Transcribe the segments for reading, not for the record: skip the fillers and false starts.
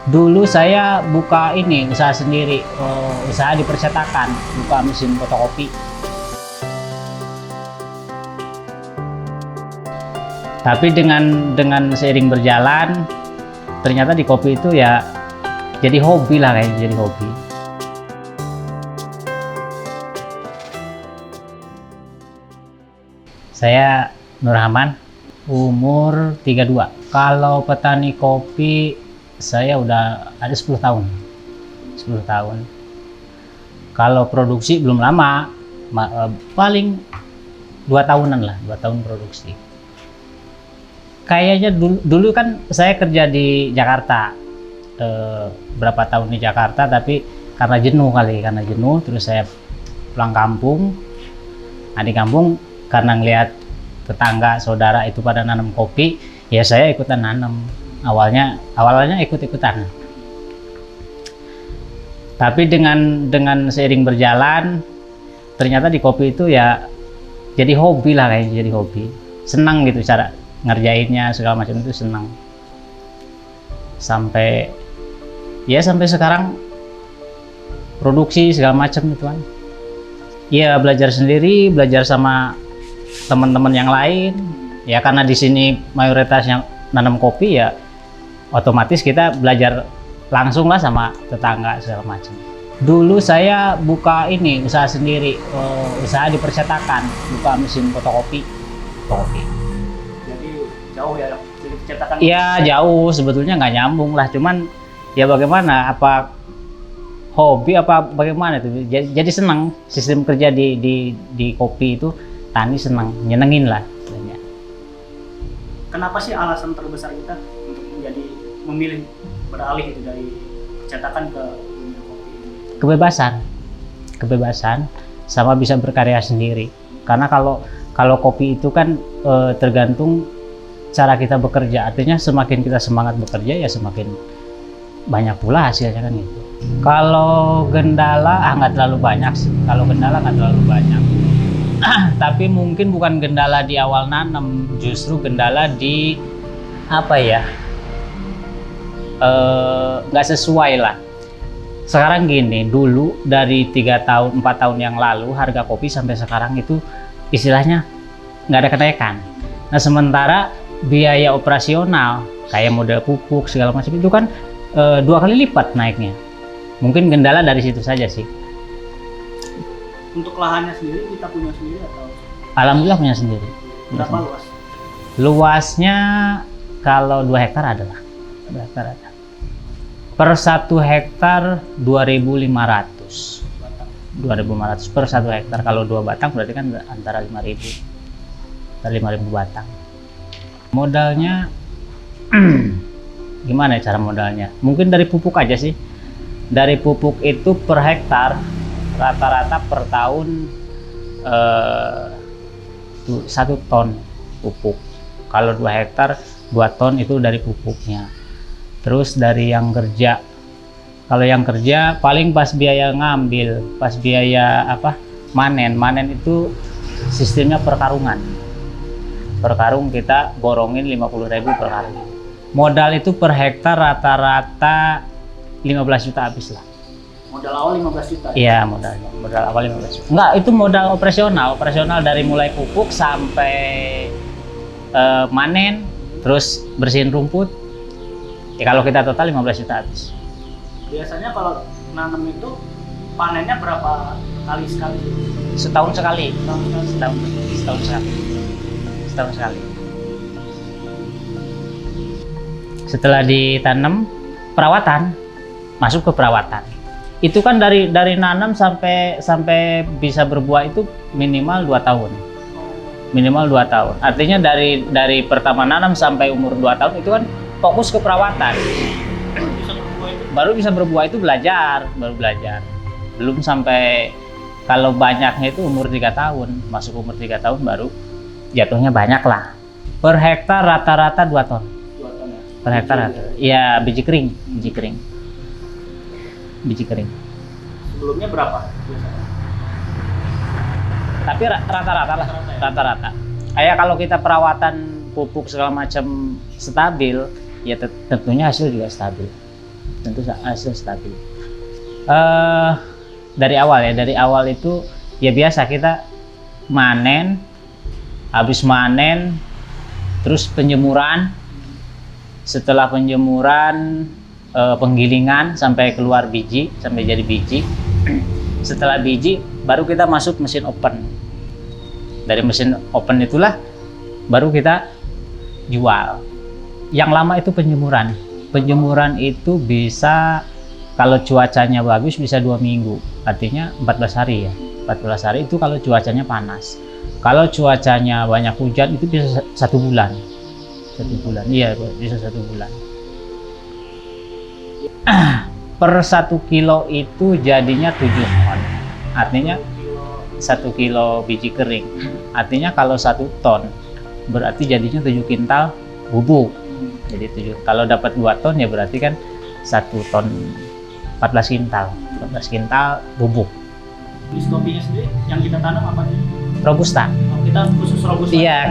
Dulu saya buka ini usaha sendiri, usaha di percetakan, buka mesin fotokopi. Tapi dengan seiring berjalan, ternyata di kopi itu ya jadi hobi lah, kayaknya jadi hobi. Saya Nur Rahman, umur 32. Kalau petani kopi saya udah ada 10 tahun. 10 tahun. Kalau produksi belum lama, paling 2 tahunan lah, 2 tahun produksi. Kayaknya dulu kan saya kerja di Jakarta, berapa tahun di Jakarta, tapi karena jenuh terus saya pulang kampung. Nah, di kampung karena ngelihat tetangga saudara itu pada nanam kopi, ya saya ikutan nanam. Awalnya ikut-ikutan. Tapi dengan seiring berjalan, ternyata di kopi itu ya jadi hobi lah, kayaknya jadi hobi. Senang gitu cara ngerjainnya, segala macam itu senang. Sampai sekarang produksi segala macam itu kan. Iya, belajar sendiri, belajar sama teman-teman yang lain. Ya karena di sini mayoritas yang nanam kopi, ya otomatis kita belajar langsung lah sama tetangga segala macam. Dulu saya buka ini usaha sendiri, usaha di percetakan, buka mesin fotokopi. Jadi jauh ya dari percetakan? Iya jauh, sebetulnya nggak nyambung lah, cuman ya bagaimana, apa hobi apa bagaimana itu. Jadi senang sistem kerja di kopi itu, tani senang, nyenengin lah. Kenapa sih alasan terbesar kita untuk memilih beralih itu dari percetakan ke dunia kopi ini? Kebebasan sama bisa berkarya sendiri. Karena kalau kopi itu kan tergantung cara kita bekerja. Artinya semakin kita semangat bekerja, ya semakin banyak pula hasilnya kan gitu. Kalau gendala nggak terlalu banyak sih. Tapi mungkin bukan gendala di awal nanam, justru gendala di apa ya, nggak sesuai lah. Sekarang gini, dulu dari 4 tahun yang lalu harga kopi sampai sekarang itu istilahnya nggak ada kenaikan. Nah sementara biaya operasional kayak modal pupuk segala macam itu kan 2 kali lipat naiknya. Mungkin gendala dari situ saja sih. Untuk lahannya sendiri kita punya sendiri atau? Alhamdulillah punya sendiri. Berapa luas? Luasnya kalau 2 hektar adalah. Per 1 hektar 2.500. 2.500 per 1 hektar. Kalau 2 batang berarti kan antara 5.000. Antara 5.000 batang. Modalnya gimana ya cara modalnya? Mungkin dari pupuk aja sih. Dari pupuk itu per hektar rata-rata per tahun 1 ton pupuk. Kalau 2 hektar 2 ton itu dari pupuknya. Terus dari yang kerja, kalau yang kerja paling pas biaya ngambil, pas biaya manen itu sistemnya per karungan. Per karung kita borongin 50.000 per karung. Modal itu per hektar rata-rata 15 juta habis lah. Modal awal 15 juta? Iya, modal awal 15 juta. Enggak, itu modal operasional dari mulai pupuk sampai manen, terus bersihin rumput. Ya kalau kita total 15 juta habis. Biasanya kalau nanam itu panennya berapa kali sekali? Setahun sekali. Setahun sekali. Setelah ditanam, perawatan, masuk ke perawatan. Itu kan dari nanam sampai bisa berbuah itu minimal 2 tahun. Minimal 2 tahun. Artinya dari pertama nanam sampai umur 2 tahun itu kan fokus ke perawatan. Baru bisa berbuah itu baru belajar. Belum sampai, kalau banyaknya itu umur 3 tahun. Masuk umur 3 tahun baru jatuhnya banyak lah. Per hektar rata-rata 2 ton. 2 ton ya? Per hektar ya biji kering. Sebelumnya berapa biasanya? Tapi rata-rata. Kayak kalau kita perawatan pupuk segala macam stabil, ya tentunya hasil juga stabil. tentu hasil stabil. Dari awal itu ya biasa kita manen, habis manen terus penjemuran, setelah penjemuran penggilingan sampai keluar biji, sampai jadi biji. Setelah biji baru kita masuk mesin open. Dari mesin open itulah baru kita jual. Yang lama itu penjemuran. Penjemuran itu bisa, kalau cuacanya bagus bisa 2 minggu, artinya 14 hari ya. 14 hari itu kalau cuacanya panas. Kalau cuacanya banyak hujan itu bisa 1 bulan. 1 bulan, iya bisa 1 bulan. Per 1 kilo itu jadinya 7 ton. Artinya 1 kilo biji kering. Artinya kalau 1 ton berarti jadinya 7 kintal bubuk. Jadi 7. Kalau dapat 2 ton ya berarti kan 1 ton 14 kintal. 14 kintal bubuk. Jenis kopinya sendiri yang kita tanam apa nih? Robusta. Oh, kita khusus robusta. Iya,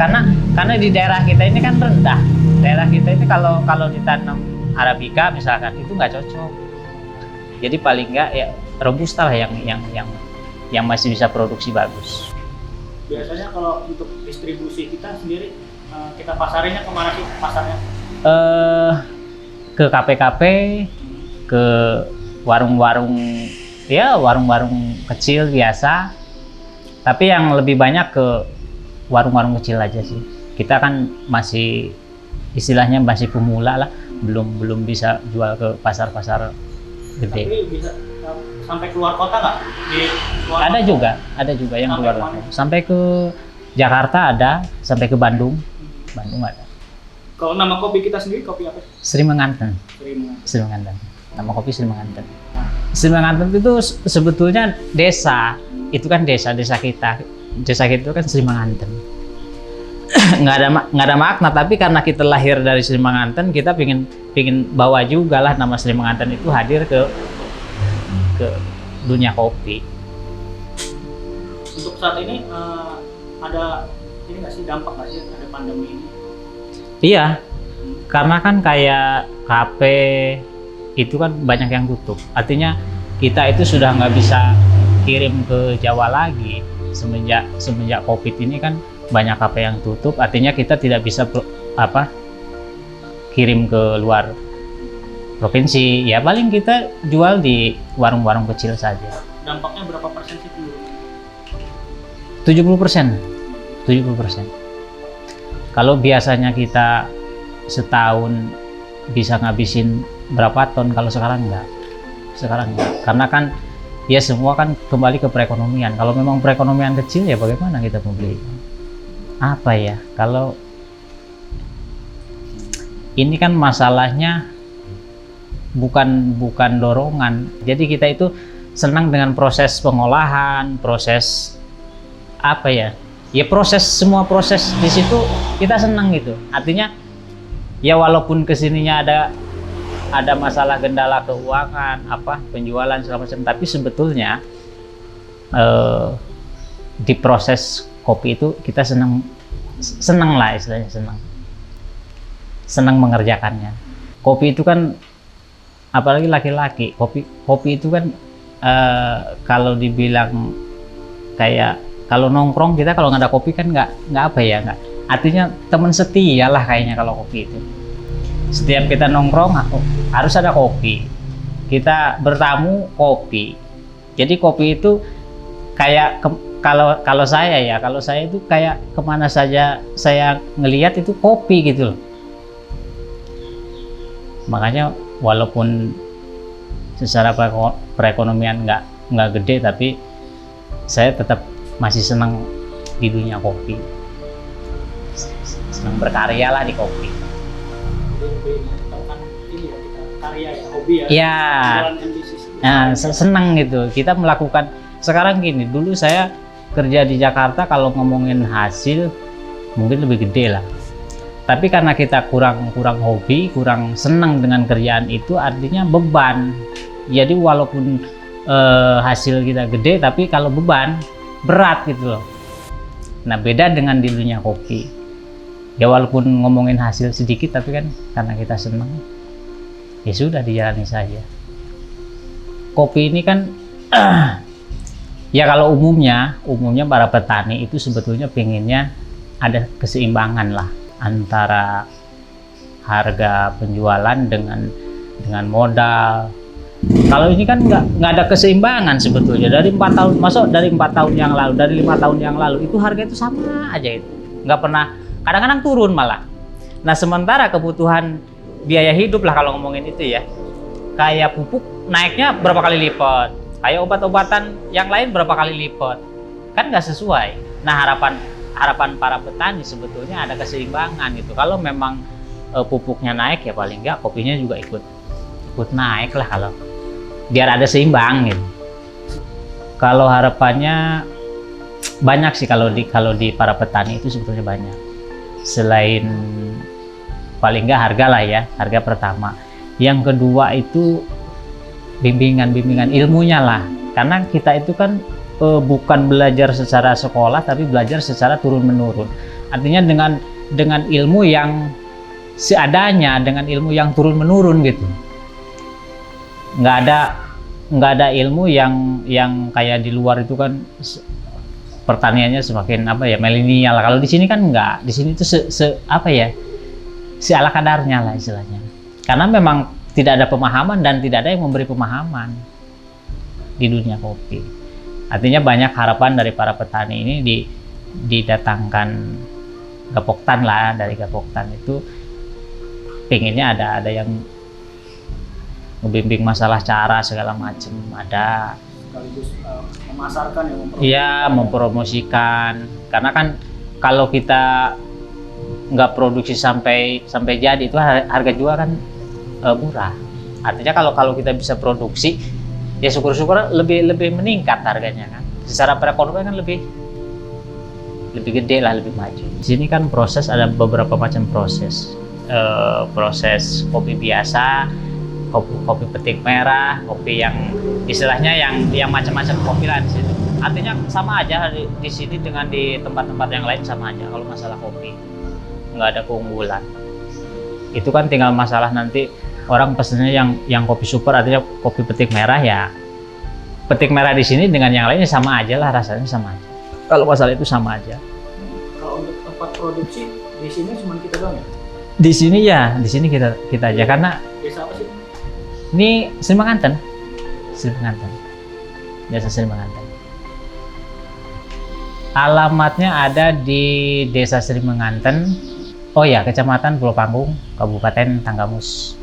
karena di daerah kita ini kan rendah. Daerah kita ini kalau ditanam Arabica misalkan itu nggak cocok. Jadi paling nggak ya robusta lah yang masih bisa produksi bagus. Biasanya kalau untuk distribusi kita sendiri kita pasarinnya kemana sih pasarnya? Ke KP-KP, ke warung-warung ya, warung-warung kecil biasa. Tapi yang lebih banyak ke warung-warung kecil aja sih. Kita kan masih istilahnya masih pemula lah, belum bisa jual ke pasar-pasar gede. Tapi bisa sampai keluar kota nggak? Ada juga yang keluar kota. Sampai ke Jakarta ada, sampai ke Bandung ada. Kalau nama kopi kita sendiri kopi apa? Sri Menganten. Sri Menganten. Nama kopi Sri Menganten. Sri Menganten itu sebetulnya desa. Itu kan desa kita. Desa kita itu kan Sri Menganten. nggak ada makna, tapi karena kita lahir dari Sri Menganten, kita pingin bawa juga lah nama Sri Menganten itu hadir ke dunia kopi. Untuk saat ini ada ini nggak sih dampak nggak sih ada pandemi ini? Iya, karena kan kayak kafe itu kan banyak yang tutup. Artinya kita itu sudah nggak bisa kirim ke Jawa lagi semenjak COVID ini kan banyak kafe yang tutup. Artinya kita tidak bisa kirim ke luar provinsi. Ya paling kita jual di warung-warung kecil saja. Dampaknya berapa persen sih dulu? 70%. Kalau biasanya kita setahun bisa ngabisin berapa ton, kalau sekarang enggak. Karena kan ya semua kan kembali ke perekonomian. Kalau memang perekonomian kecil ya bagaimana kita mau beli? Apa ya? Kalau ini kan masalahnya bukan dorongan. Jadi kita itu senang dengan proses pengolahan, proses apa ya? Ya semua proses di situ kita senang gitu. Artinya ya walaupun kesininya ada masalah kendala keuangan, penjualan segala macam, tapi sebetulnya di proses kopi itu kita senang lah, istilahnya senang mengerjakannya. Kopi itu kan apalagi laki-laki, kopi itu kan kalau dibilang kayak kalau nongkrong kita kalau nggak ada kopi kan nggak artinya teman setia lah kayaknya kalau kopi itu. Setiap kita nongkrong harus ada kopi, kita bertamu kopi. Jadi kopi itu kayak kalau saya itu kayak kemana saja saya ngelihat itu kopi gitu loh. Makanya walaupun secara perekonomian nggak gede, tapi saya tetap masih senang di dunia kopi, senang berkarya lah di kopi. Karya ya, hobi ya. Iya. Nah, senang gitu. Kita melakukan sekarang gini. Dulu saya kerja di Jakarta kalau ngomongin hasil mungkin lebih gede lah. Tapi karena kita kurang hobi, kurang senang dengan kerjaan itu, artinya beban. Jadi walaupun hasil kita gede, tapi kalau beban berat gitu loh. Nah beda dengan di dunia kopi. Ya walaupun ngomongin hasil sedikit, tapi kan karena kita senang, ya sudah dijalani saja. Kopi ini kan ya kalau umumnya para petani itu sebetulnya pengennya ada keseimbangan lah antara harga penjualan dengan modal. Kalau ini kan nggak ada keseimbangan sebetulnya dari 4 tahun, masuk dari 4 tahun yang lalu, dari 5 tahun yang lalu itu harga itu sama aja itu, nggak pernah, kadang-kadang turun malah. Nah sementara kebutuhan biaya hidup lah kalau ngomongin itu ya, kayak pupuk naiknya berapa kali lipat, kayak obat-obatan yang lain berapa kali lipat, kan nggak sesuai. Nah harapan para petani sebetulnya ada keseimbangan gitu. Kalau memang pupuknya naik ya paling nggak kopinya juga ikut naik lah, kalau biar ada seimbang gitu. Kalau harapannya banyak sih kalau di para petani itu sebetulnya banyak. Selain paling nggak harga lah ya, harga pertama. Yang kedua itu bimbingan ilmunya lah. Karena kita itu kan bukan belajar secara sekolah tapi belajar secara turun menurun. Artinya dengan ilmu yang seadanya, dengan ilmu yang turun menurun gitu. Nggak ada ilmu yang kayak di luar itu kan pertaniannya semakin apa ya, milenial. Kalau di sini kan nggak, di sini tuh ala kadarnya lah istilahnya. Karena memang tidak ada pemahaman dan tidak ada yang memberi pemahaman di dunia kopi. Artinya banyak harapan dari para petani ini didatangkan Gapoktan lah, dari Gapoktan itu pengennya ada yang membimbing masalah cara segala macam, ada sekaligus memasarkan ya, iya, mempromosikan. Karena kan kalau kita nggak produksi sampai jadi itu harga jual kan murah. Artinya kalau kita bisa produksi ya syukur-syukur lebih meningkat harganya kan. Secara perekonomian kan lebih gede lah, lebih maju. Di sini kan proses ada beberapa macam proses. Proses kopi biasa, kopi petik merah, kopi yang istilahnya yang macam-macam kopi lah di situ. Artinya sama aja di sini dengan di tempat-tempat yang lain sama aja kalau masalah kopi. Nggak ada keunggulan. Itu kan tinggal masalah nanti orang pesennya yang kopi super, artinya kopi petik merah ya. Petik merah di sini dengan yang lainnya sama aja lah, rasanya sama aja. Kalau masalah itu sama aja. Kalau untuk tempat produksi di sini cuma kita doang ya? Di sini kita aja karena Desa apa sih? ini Sri Manganten. Desa Sri Manganten. Alamatnya ada di Desa Sri Manganten. Oh ya, Kecamatan Pulau Panggung, Kabupaten Tanggamus.